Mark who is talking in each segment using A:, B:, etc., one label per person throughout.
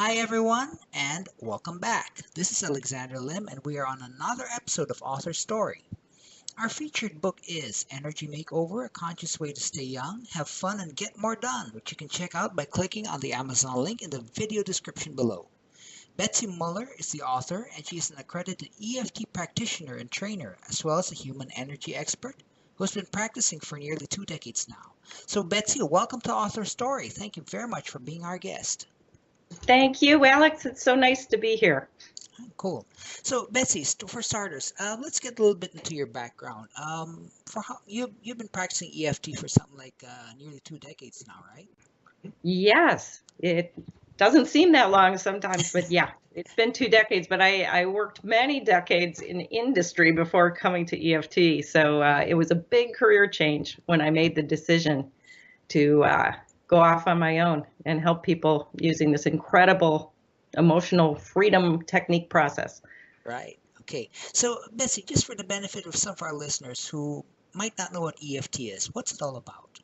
A: Hi, everyone, and welcome back. This is Alexander Lim, and we are on another episode of Author Story. Our featured book is Energy Makeover, A Conscious Way to Stay Young, Have Fun, and Get More Done, which you can check out by clicking on the Amazon link in the video description below. Betsy Muller is the author, and she is an accredited EFT practitioner and trainer, as well as a human energy expert who has been practicing for nearly 2 decades now. So, Betsy, welcome to Author Story. Thank you very much for being our guest.
B: Thank you, Alex. It's so nice to be here.
A: Cool. So, Betsy, for starters, let's get a little bit into your background. For how you've been practicing EFT for something like nearly 2 decades now, right?
B: Yes, it doesn't seem that long sometimes, but yeah, it's been 2 decades. But I worked many decades in industry before coming to EFT. So it was a big career change when I made the decision to go off on my own and help people using this incredible emotional freedom technique process.
A: Right. Okay. So, Betsy, just for the benefit of some of our listeners who might not know what EFT is, what's it all about?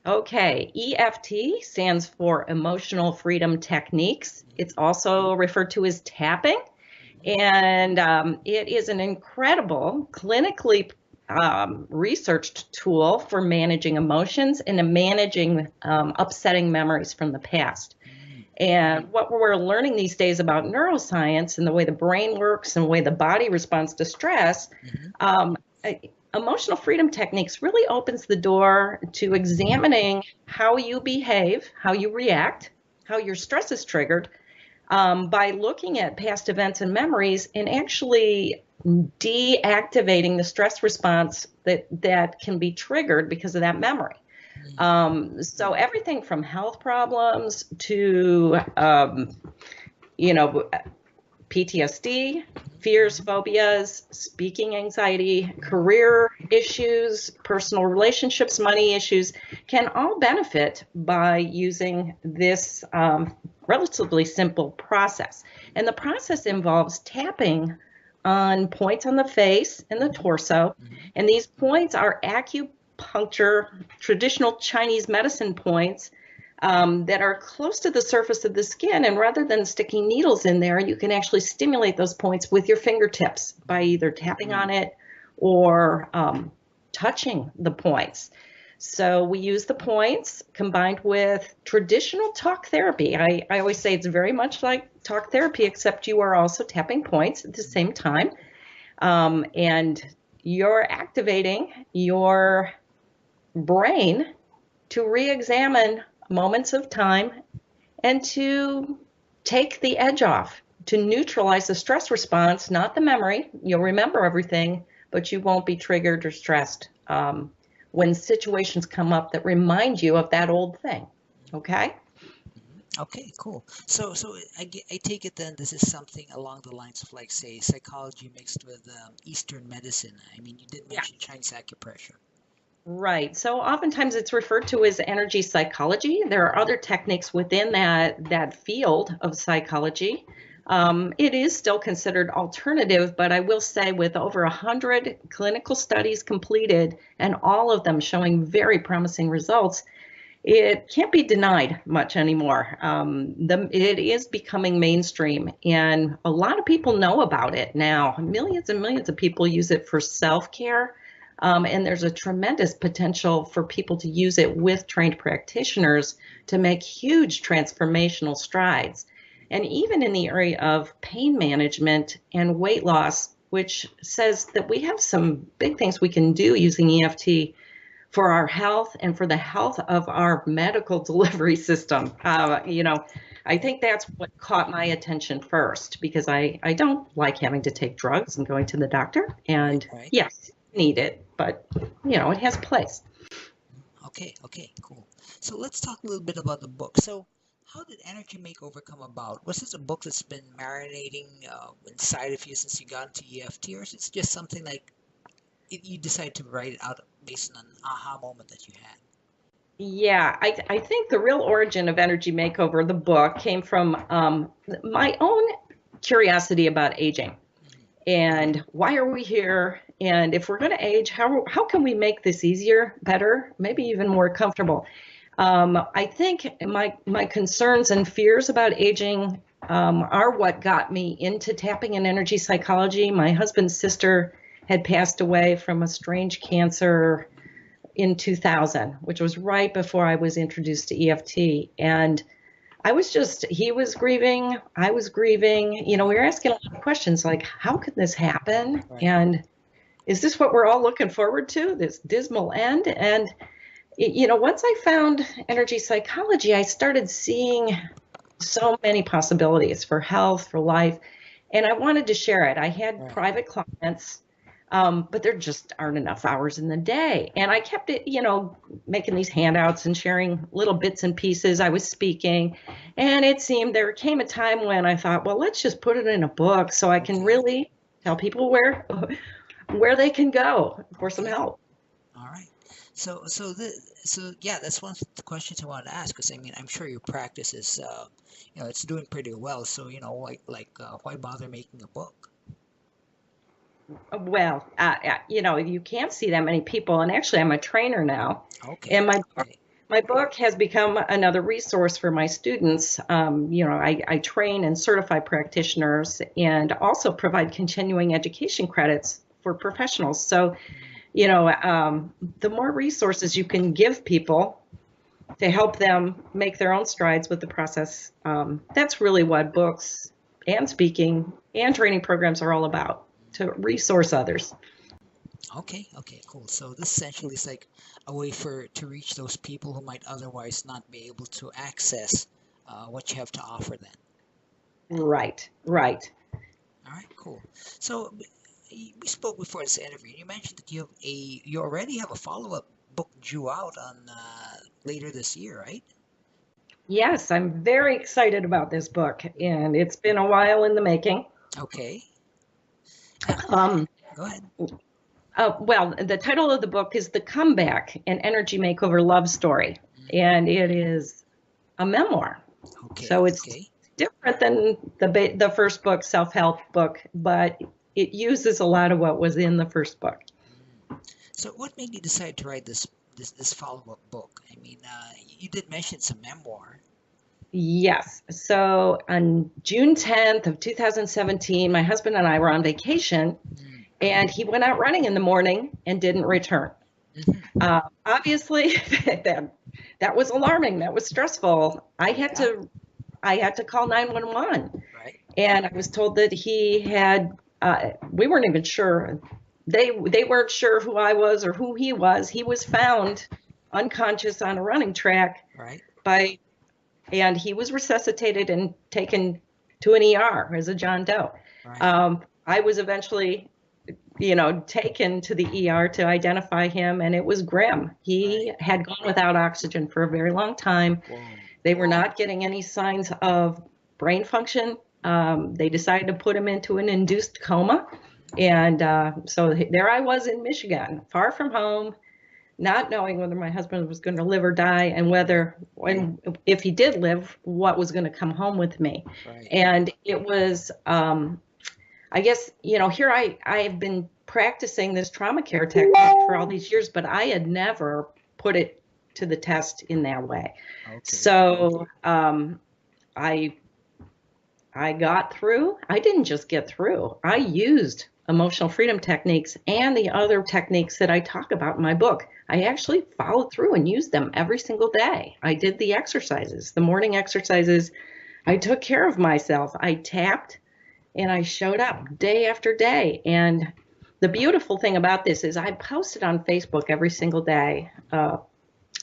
B: Okay, EFT stands for Emotional Freedom Techniques. It's also referred to as tapping, and it is an incredible clinically researched tool for managing emotions and managing upsetting memories from the past. And what we're learning these days about neuroscience and the way the brain works and the way the body responds to stress, um, emotional freedom techniques really opens the door to examining how you behave, how you react, how your stress is triggered by looking at past events and memories and actually deactivating the stress response that can be triggered because of that memory. So everything from health problems to, PTSD, fears, phobias, speaking anxiety, career issues, personal relationships, money issues can all benefit by using this relatively simple process. And the process involves tapping on points on the face and the torso. And these points are acupuncture, traditional Chinese medicine points that are close to the surface of the skin. And rather than sticking needles in there, you can actually stimulate those points with your fingertips by either tapping on it or touching the points. So we use the points combined with traditional talk therapy. I always say it's very much like talk therapy, except you are also tapping points at the same time. And you're activating your brain to re-examine moments of time and to take the edge off, to neutralize the stress response, not the memory. You'll remember everything, but you won't be triggered or stressed when situations come up that remind you of that old thing. Okay?
A: Okay, cool. So I take it then this is something along the lines of like say psychology mixed with Eastern medicine. I mean, you did mention Chinese acupressure.
B: Right. So oftentimes it's referred to as energy psychology. There are other techniques within that field of psychology. It is still considered alternative, but I will say with over 100 clinical studies completed and all of them showing very promising results, it can't be denied much anymore. It is becoming mainstream, and a lot of people know about it now. Millions and millions of people use it for self-care. And there's a tremendous potential for people to use it with trained practitioners to make huge transformational strides. And even in the area of pain management and weight loss, which says that we have some big things we can do using EFT for our health and for the health of our medical delivery system. I think that's what caught my attention first, because I don't like having to take drugs and going to the doctor. And
A: Right.
B: yes, need it, but it has a place.
A: Okay, cool. So let's talk a little bit about the book. So how did Energy Makeover come about? Was this a book that's been marinating inside of you since you got into EFT, or is it just something like you decided to write it out based on an aha moment that you had?
B: Yeah, I think the real origin of Energy Makeover, the book, came from my own curiosity about aging. And why are we here? And if we're going to age, how can we make this easier, better, maybe even more comfortable? I think my concerns and fears about aging are what got me into tapping in energy psychology. My husband's sister had passed away from a strange cancer in 2000, which was right before I was introduced to EFT. And he was grieving, I was grieving. We were asking a lot of questions like, how could this happen?
A: Right.
B: And is this what we're all looking forward to, this dismal end? And once I found energy psychology, I started seeing so many possibilities for health, for life, and I wanted to share it. I had private clients, but there just aren't enough hours in the day. And I kept it, making these handouts and sharing little bits and pieces. I was speaking, and it seemed there came a time when I thought, well, let's just put it in a book so I can really tell people where they can go for some help.
A: All right. So yeah, that's one of the questions I wanted to ask, because I mean, I'm sure your practice is, it's doing pretty well. So, why bother making a book?
B: Well, you can't see that many people, and actually, I'm a trainer now, and my book has become another resource for my students. I train and certify practitioners, and also provide continuing education credits for professionals. So, the more resources you can give people to help them make their own strides with the process, that's really what books and speaking and training programs are all about, to resource others.
A: Okay, cool. So this essentially is like a way to reach those people who might otherwise not be able to access what you have to offer then.
B: Right.
A: All right, cool. So we spoke before this interview. You mentioned that you already have a follow-up book due out on later this year, right?
B: Yes, I'm very excited about this book, and it's been a while in the making.
A: Okay.
B: Go
A: ahead.
B: Well, the title of the book is The Comeback: An Energy Makeover Love Story, and it is a memoir.
A: Okay.
B: So it's different than the first book, self-help book, but it uses a lot of what was in the first book.
A: So what made you decide to write this follow-up book? I mean, you did mention it's a memoir.
B: Yes. So on June 10th of 2017, my husband and I were on vacation, and he went out running in the morning and didn't return. Obviously, that was alarming. That was stressful. I had to call 911, and I was told that he had. We weren't even sure. They weren't sure who I was or who he was. He was found unconscious on a running track. And he was resuscitated and taken to an ER as a John Doe. I was eventually, taken to the ER to identify him, and it was grim. He had gone without oxygen for a very long time. They were not getting any signs of brain function. They decided to put him into an induced coma. And so there I was in Michigan, far from home, not knowing whether my husband was going to live or die, and if he did live, what was going to come home with me. And it was, I guess, here I've been practicing this trauma care technique for all these years, but I had never put it to the test in that way. So I got through. I didn't just get through. I used emotional freedom techniques and the other techniques that I talk about in my book. I actually followed through and used them every single day. I did the exercises, the morning exercises. I took care of myself. I tapped and I showed up day after day. And the beautiful thing about this is I posted on Facebook every single day, kind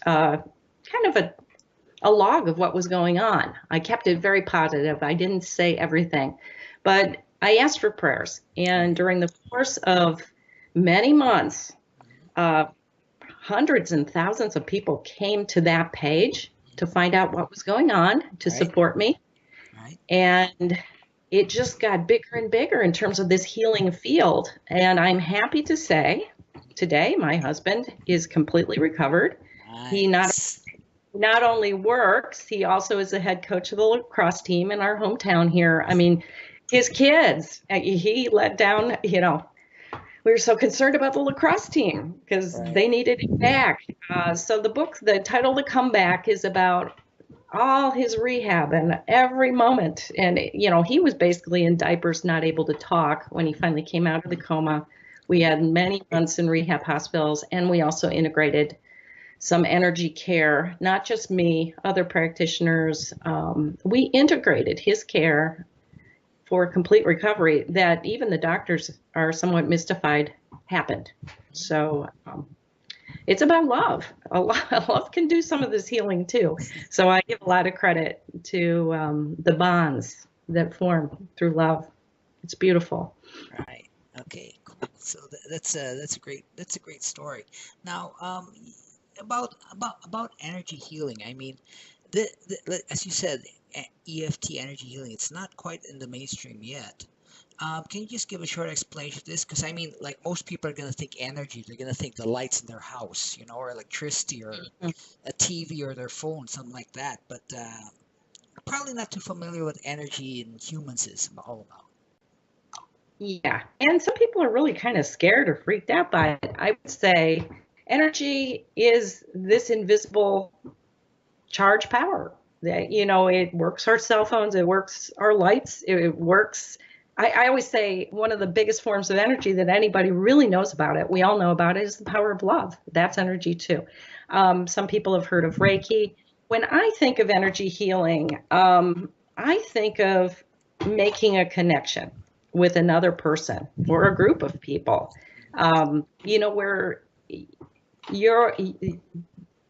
B: of a log of what was going on. I kept it very positive. I didn't say everything, but I asked for prayers. And during the course of many months, hundreds and thousands of people came to that page to find out what was going on, to support me. And it just got bigger and bigger in terms of this healing field. And I'm happy to say today, my husband is completely recovered. He not only works, he also is the head coach of the lacrosse team in our hometown here. I mean, his kids, he let down, we were so concerned about the lacrosse team because
A: Right.
B: they needed it back. So the book, the title, The Comeback, is about all his rehab and every moment. And, he was basically in diapers, not able to talk when he finally came out of the coma. We had many months in rehab hospitals, and we also integrated some energy care, not just me, other practitioners. We integrated his care for complete recovery that even the doctors are somewhat mystified happened. So it's about love. Love can do some of this healing too. So I give a lot of credit to the bonds that form through love. It's beautiful.
A: Right. Okay. Cool. So that's a great story. Now, about energy healing. I mean, as you said, EFT energy healing. It's not quite in the mainstream yet. Can you just give a short explanation of this? Because I mean, like most people are gonna think energy. They're gonna think the lights in their house, or electricity, or a TV, or their phone, something like that. But probably not too familiar with energy in humans is all about.
B: Yeah. And some people are really kind of scared or freaked out by it. I would say energy is this invisible charge power that, it works our cell phones, it works our lights, it works. I always say one of the biggest forms of energy that anybody really knows about it, we all know about it, is the power of love. That's energy too. Some people have heard of Reiki. When I think of energy healing, I think of making a connection with another person or a group of people, where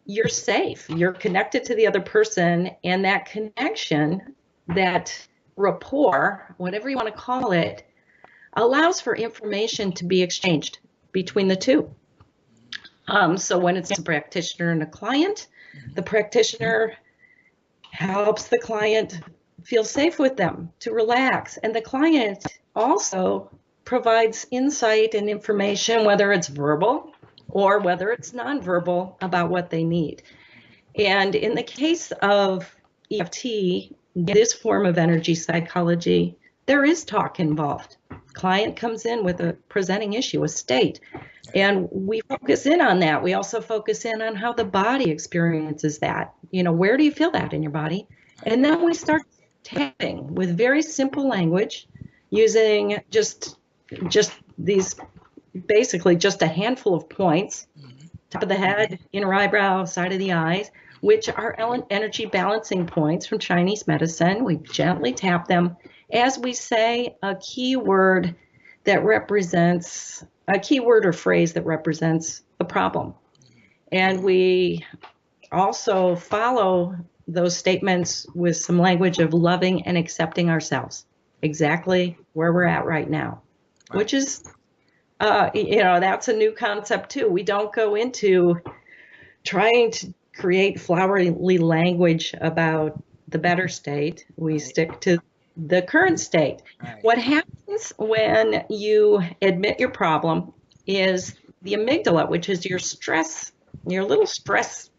B: you're safe, you're connected to the other person, and that connection, that rapport, whatever you want to call it, allows for information to be exchanged between the two. So when it's a practitioner and a client, the practitioner helps the client feel safe with them, to relax, and the client also provides insight and information, whether it's verbal or whether it's nonverbal, about what they need. And in the case of EFT, this form of energy psychology, there is talk involved. Client comes in with a presenting issue, a state, and we focus in on that. We also focus in on how the body experiences that. Where do you feel that in your body? And then we start tapping with very simple language, using just these, basically just a handful of points, top of the head, inner eyebrow, side of the eyes, which are energy balancing points from Chinese medicine. We gently tap them as we say a keyword or phrase that represents a problem. And we also follow those statements with some language of loving and accepting ourselves exactly where we're at right now, which is, that's a new concept too. We don't go into trying to create flowery language about the better state. We stick to the current state.
A: Right.
B: What happens when you admit your problem is the amygdala, which is your little stress,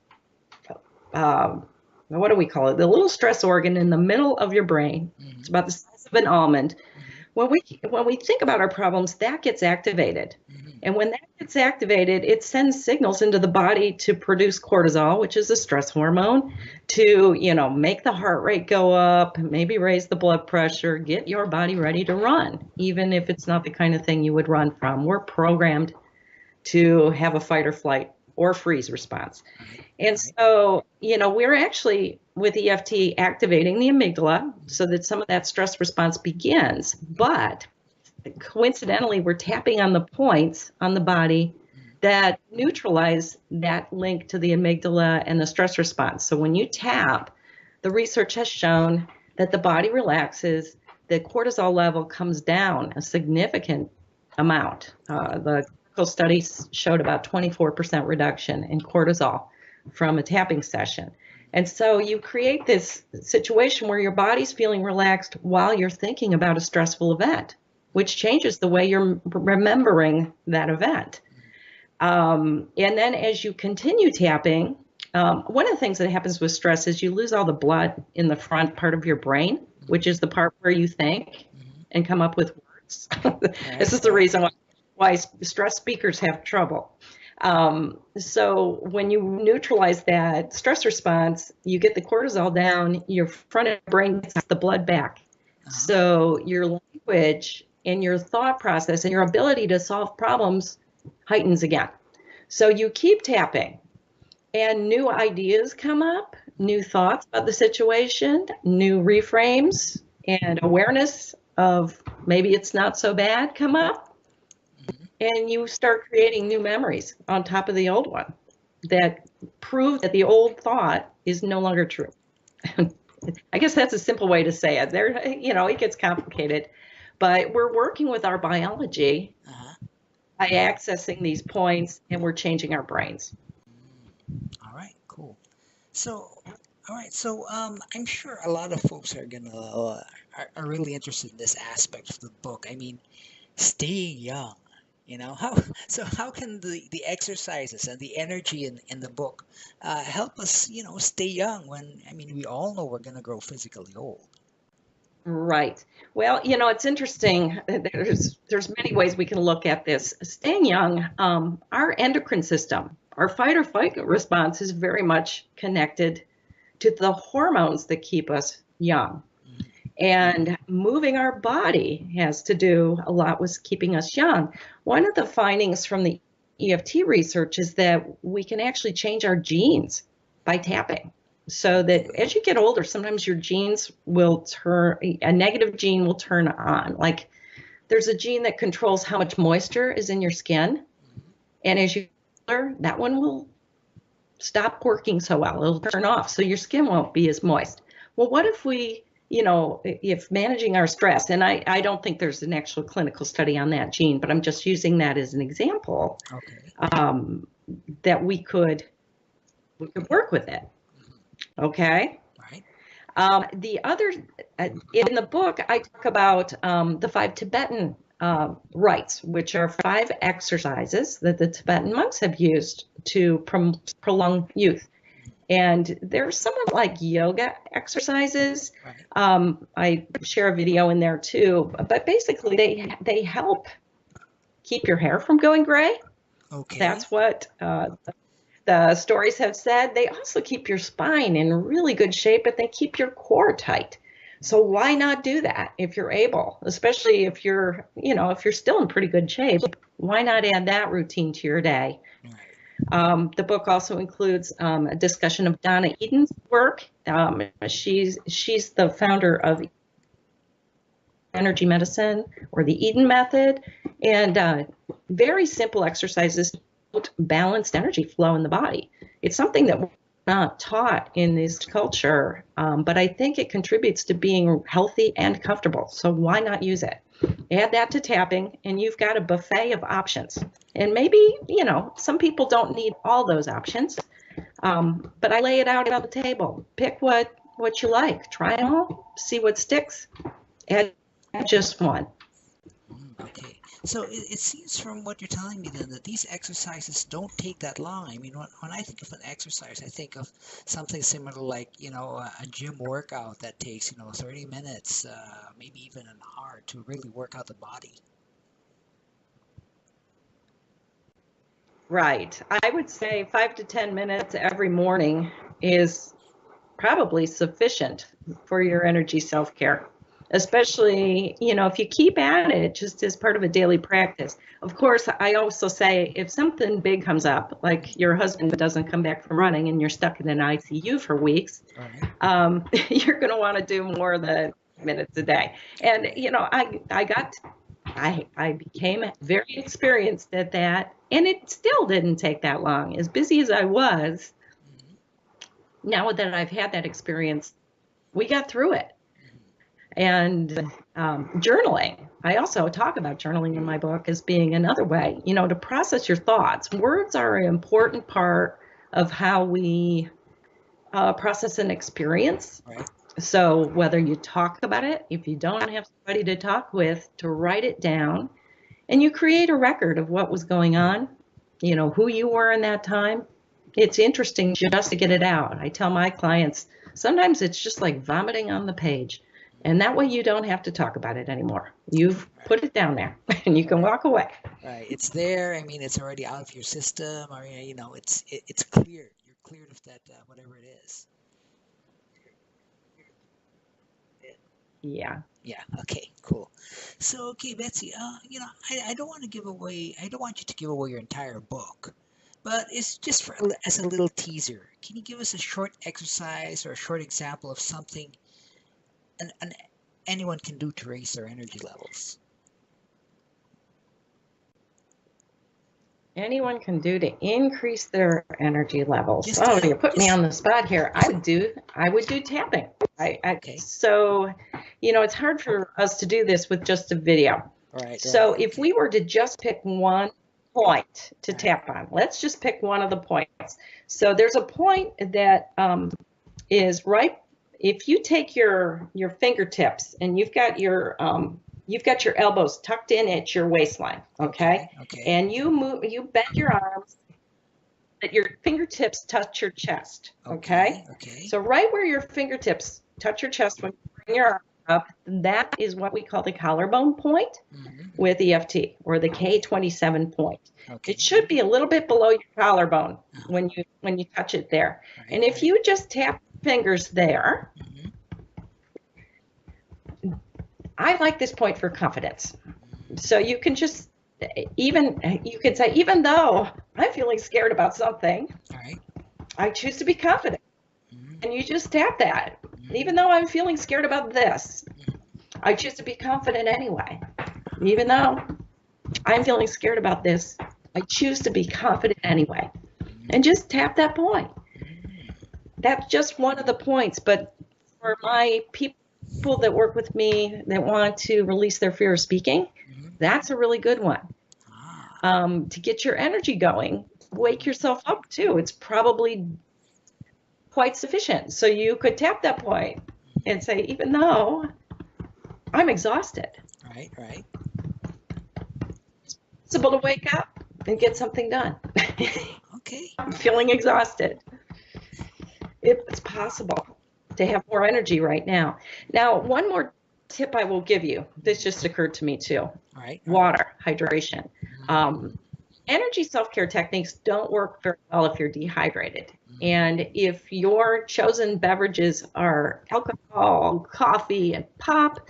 B: what do we call it? The little stress organ in the middle of your brain. It's about the size of an almond. When we think about our problems, that gets activated. And when that gets activated, it sends signals into the body to produce cortisol, which is a stress hormone, to, make the heart rate go up, maybe raise the blood pressure, get your body ready to run, even if it's not the kind of thing you would run from. We're programmed to have a fight or flight or freeze response. And so, we're actually, with EFT, activating the amygdala so that some of that stress response begins. But coincidentally, we're tapping on the points on the body that neutralize that link to the amygdala and the stress response. So when you tap, the research has shown that the body relaxes, the cortisol level comes down a significant amount. The clinical studies showed about 24% reduction in cortisol from a tapping session. And so you create this situation where your body's feeling relaxed while you're thinking about a stressful event, which changes the way you're remembering that event. And then as you continue tapping, one of the things that happens with stress is you lose all the blood in the front part of your brain, which is the part where you think and come up with words. This is the reason why why stress speakers have trouble. So when you neutralize that stress response, you get the cortisol down, your front end brain gets the blood back. So your language and your thought process and your ability to solve problems heightens again. So you keep tapping and new ideas come up, new thoughts about the situation, new reframes and awareness of maybe it's not so bad come up. And you start creating new memories on top of the old one that prove that the old thought is no longer true. I guess that's a simple way to say it. There, it gets complicated, but we're working with our biology by accessing these points, and we're changing our brains.
A: All right, cool. So, all right, so I'm sure a lot of folks are gonna are really interested in this aspect of the book. I mean, staying young. How can the exercises and the energy in the book help us, stay young when, I mean, we all know we're going to grow physically old.
B: Right. Well, it's interesting. There's many ways we can look at this. Staying young, our endocrine system, our fight or flight response is very much connected to the hormones that keep us young. And moving our body has to do a lot with keeping us young. One of the findings from the EFT research is that we can actually change our genes by tapping. So that as you get older, sometimes your genes will turn, a negative gene will turn on. Like there's a gene that controls how much moisture is in your skin. And as you get older, that one will stop working so well. It'll turn off. So your skin won't be as moist. Well, what if we if managing our stress, and I don't think there's an actual clinical study on that gene, but I'm just using that as an example, that we could work with it. Okay.
A: Right.
B: The other, in the book, I talk about the 5 Tibetan rites, which are 5 exercises that the Tibetan monks have used to prolong youth. And they're somewhat like yoga exercises.
A: Right.
B: I share a video in there too, but basically they help keep your hair from going gray.
A: Okay.
B: That's what the stories have said. They also keep your spine in really good shape, but they keep your core tight. So why not do that if you're able, especially if you're still in pretty good shape, why not add that routine to your day? The book also includes a discussion of Donna Eden's work. She's the founder of energy medicine, or the Eden method, and very simple exercises to promote balanced energy flow in the body. It's something that we're not taught in this culture, but I think it contributes to being healthy and comfortable. So why not use it? Add that to tapping, and you've got a buffet of options. And maybe, some people don't need all those options, but I lay it out on the table. Pick what you like. Try them all. See what sticks. Add just one.
A: Okay. So it seems from what you're telling me then that these exercises don't take that long. I mean, when I think of an exercise, I think of something similar like, a gym workout that takes, 30 minutes, maybe even an hour to really work out the body.
B: Right. I would say 5 to 10 minutes every morning is probably sufficient for your energy self-care, especially, if you keep at it just as part of a daily practice. Of course, I also say if something big comes up, like your husband doesn't come back from running and you're stuck in an ICU for weeks, you're going to want to do more than minutes a day. And, I became very experienced at that, and it still didn't take that long. As busy as I was, now that I've had that experience, we got through it. And journaling, I also talk about journaling in my book as being another way, to process your thoughts. Words are an important part of how we process an experience.
A: Right.
B: So whether you talk about it, if you don't have somebody to talk with, to write it down, and you create a record of what was going on, who you were in that time. It's interesting just to get it out. I tell my clients, sometimes it's just like vomiting on the page. And that way you don't have to talk about it anymore. You've put it down there and you can walk away.
A: Right. It's there. I mean, it's already out of your system. I mean, it's cleared. You're cleared of that, whatever it is.
B: Yeah.
A: Yeah. Okay. Cool. So, okay, Betsy. I don't want to give away. I don't want you to give away your entire book, but it's just as a little teaser. Can you give us a short exercise or a short example of something an anyone can do to raise their energy levels?
B: Anyone can do to increase their energy levels.
A: Just to
B: You put me
A: just
B: on the spot here. I would do tapping.
A: okay.
B: So, it's hard for us to do this with just a video.
A: Right.
B: So
A: Right.
B: if
A: Okay.
B: we were to just pick one point to
A: Right.
B: tap on, let's just pick one of the points. So there's a point that is right. If you take your fingertips and you've got your elbows tucked in at your waistline, okay?
A: Okay.
B: And you bend your arms, that your fingertips touch your chest, okay?
A: Okay.
B: So right where your fingertips touch your chest when you bring your arm up, that is what we call the collarbone point with EFT, or the K27 point.
A: Okay.
B: It should be a little bit below your collarbone when you touch it there.
A: Right.
B: And if you just tap fingers there, I like this point for confidence. So you can just you could say, even though I'm feeling scared about something,
A: All right.
B: I choose to be confident. And you just tap that. Even though I'm feeling scared about this, I choose to be confident anyway. Even though I'm feeling scared about this, I choose to be confident anyway. And just tap that point. That's just one of the points. But for my people that work with me that want to release their fear of speaking, that's a really good one. To get your energy going, wake yourself up too. It's probably quite sufficient. So you could tap that point and say, even though I'm exhausted,
A: Right.
B: it's possible to wake up and get something done.
A: Okay.
B: I'm feeling exhausted. It's possible to have more energy right now. Now, one more tip I will give you. This just occurred to me too.
A: All right.
B: Water, hydration. Energy self-care techniques don't work very well if you're dehydrated. And if your chosen beverages are alcohol, coffee, and pop,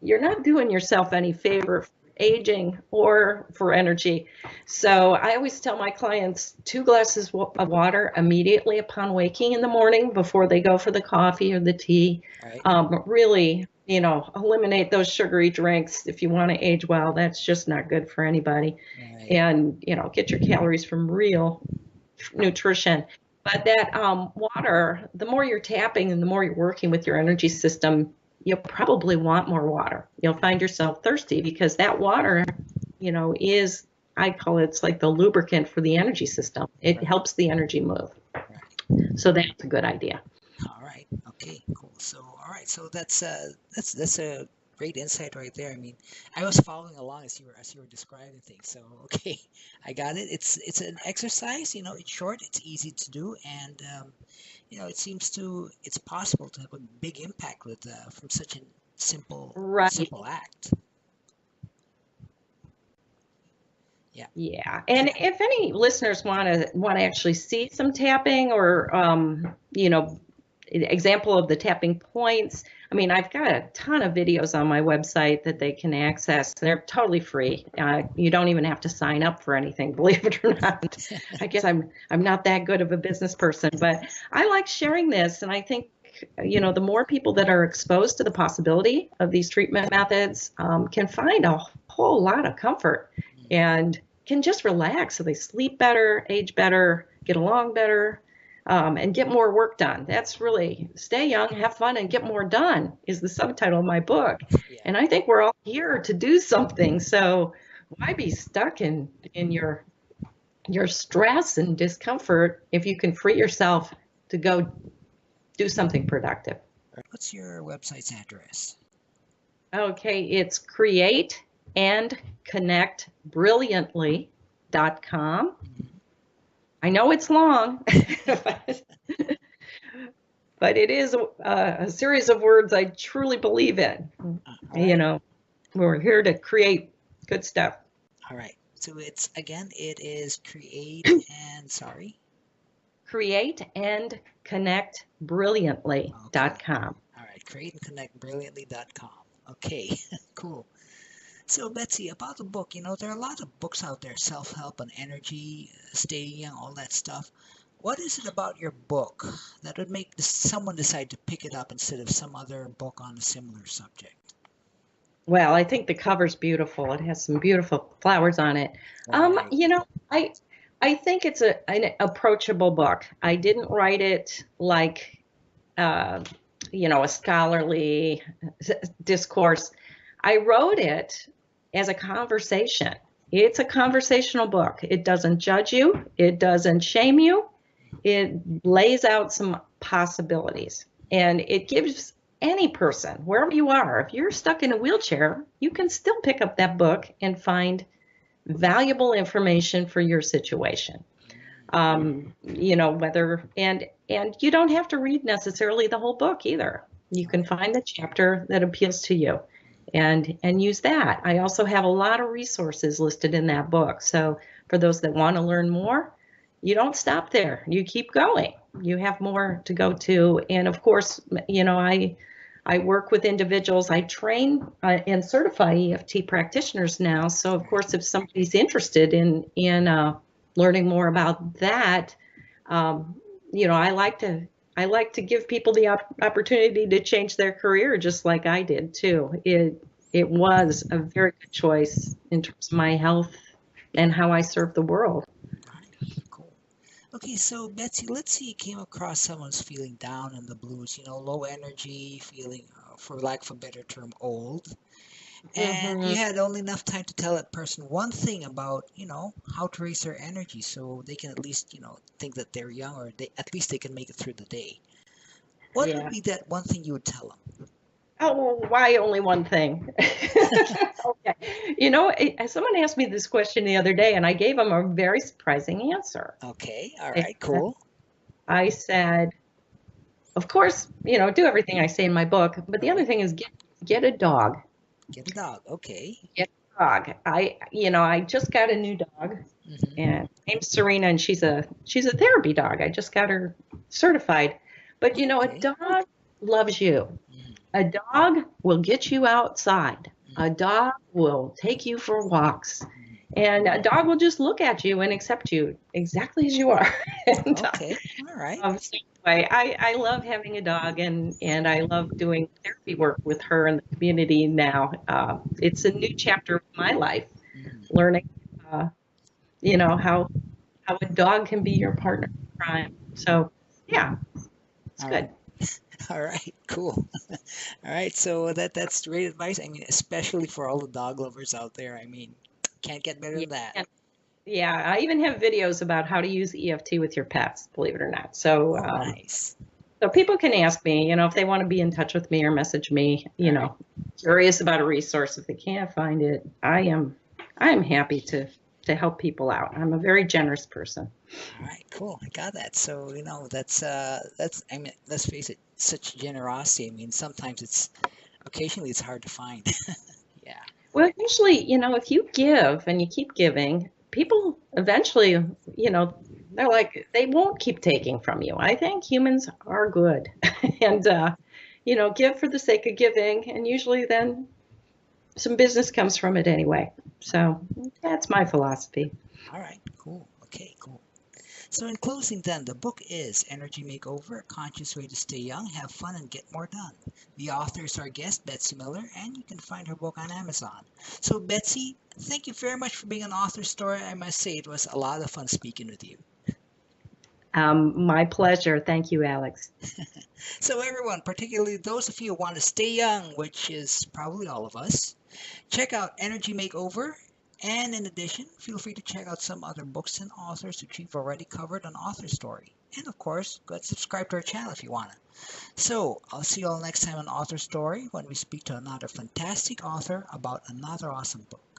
B: you're not doing yourself any favor for aging or for energy. So I always tell my clients 2 glasses of water immediately upon waking in the morning before they go for the coffee or the tea. Really, eliminate those sugary drinks. If you want to age well, that's just not good for anybody. And, get your calories from real nutrition. But that water, the more you're tapping and the more you're working with your energy system, you'll probably want more water. You'll find yourself thirsty because that water, is, I call it's like the lubricant for the energy system. It helps the energy move. So that's a good idea.
A: All right. Okay. Cool. So, all right. So that's a great insight right there. I mean, I was following along as you were describing things. So, okay, I got it. It's an exercise. It's short. It's easy to do, and it's possible to have a big impact with from such a simple act. Yeah.
B: Yeah. And if any listeners want to actually see some tapping or example of the tapping points, I mean, I've got a ton of videos on my website that they can access. They're totally free. You don't even have to sign up for anything, believe it or not. I guess I'm not that good of a business person, but I like sharing this, and I think the more people that are exposed to the possibility of these treatment methods can find a whole lot of comfort and can just relax so they sleep better, age better, get along better, and get more work done. That's really stay young, have fun, and get more done is the subtitle of my book.
A: Yeah.
B: And I think we're all here to do something. So why be stuck in your stress and discomfort if you can free yourself to go do something productive?
A: What's your website's address?
B: Okay, it's createandconnectbrilliantly.com. I know it's long, but it is a series of words I truly believe in.
A: All
B: You
A: right.
B: know, we're here to create good stuff.
A: All right. So it's again, it is create and sorry.
B: Create and connect
A: Okay.
B: brilliantly.com.
A: All right. Create and connect brilliantly.com. Okay. Cool. So Betsy, about the book, there are a lot of books out there, self-help and energy, staying young, all that stuff. What is it about your book that would make someone decide to pick it up instead of some other book on a similar subject?
B: Well, I think the cover's beautiful. It has some beautiful flowers on it.
A: Right.
B: You know, I think it's an approachable book. I didn't write it like uh, a scholarly discourse. I wrote it as a conversation. It's a conversational book. It doesn't judge you. It doesn't shame you. It lays out some possibilities, and it gives any person, wherever you are, if you're stuck in a wheelchair, you can still pick up that book and find valuable information for your situation. Whether and you don't have to read necessarily the whole book either. You can find the chapter that appeals to you and use that. I also have a lot of resources listed in that book. So for those that want to learn more, you don't stop there. You keep going. You have more to go to. And of course, I work with individuals. I train and certify EFT practitioners now. So of course, if somebody's interested in learning more about that, I like to give people the opportunity to change their career, just like I did too. It was a very good choice in terms of my health and how I serve the world.
A: Right. Cool. Okay, so Betsy, let's say you came across someone's feeling down in the blues, low energy, feeling, for lack of a better term, old. And you
B: Hmm.
A: had only enough time to tell that person one thing about, how to raise their energy so they can at least, think that they're young or at least they can make it through the day. What would
B: Yeah.
A: be that one thing you would tell them?
B: Oh, well, why only one thing? Okay. Someone asked me this question the other day, and I gave them a very surprising answer.
A: Okay, all
B: And
A: right, cool.
B: I said, of course, do everything I say in my book, but the other
A: Right.
B: thing is get a dog.
A: Get a dog. Okay.
B: Get a dog. I just got a new dog,
A: Mm-hmm.
B: and her name's Serena, and she's a therapy dog. I just got her certified. But a
A: Okay.
B: dog loves you.
A: Mm-hmm.
B: A dog will get you outside. A
A: Mm-hmm.
B: dog will take you for walks.
A: Mm-hmm.
B: And a dog will just look at you and accept you exactly as you are. and
A: Okay. All right.
B: so anyway, I love having a dog, and I love doing therapy work with her in the community now. It's a new chapter of my life,
A: Mm-hmm.
B: learning, uh, how a dog can be your partner in crime. So yeah, it's
A: All right.
B: good.
A: All right. Cool. All right. So that's great advice. I mean, especially for all the dog lovers out there. I mean, can't get better
B: Yeah.
A: than that.
B: Yeah, I even have videos about how to use EFT with your pets, believe it or not. So,
A: Oh, nice.
B: so people can ask me, if they want to be in touch with me or message me,
A: All right.
B: curious about a resource. If they can't find it, I am happy to help people out. I'm a very generous person.
A: All right. Cool. I got that. So, that's I mean, let's face it, such generosity. I mean, sometimes occasionally it's hard to find. Yeah.
B: Well, usually, if you give and you keep giving, people eventually, they're like, they won't keep taking from you. I think humans are good. and, give for the sake of giving. And usually then some business comes from it anyway. So that's my philosophy.
A: All right. Cool. Okay. Cool. So, in closing, then, the book is Energy Makeover, A Conscious Way to Stay Young, Have Fun, and Get More Done. The author is our guest, Betsy Miller, and you can find her book on Amazon. So, Betsy, thank you very much for being on Author Story. I must say, it was a lot of fun speaking with you.
B: My pleasure. Thank you, Alex.
A: So, everyone, particularly those of you who want to stay young, which is probably all of us, check out Energy Makeover. And in addition, feel free to check out some other books and authors which we've already covered on Author Story. And of course, go ahead and subscribe to our channel if you want to. So, I'll see you all next time on Author Story when we speak to another fantastic author about another awesome book.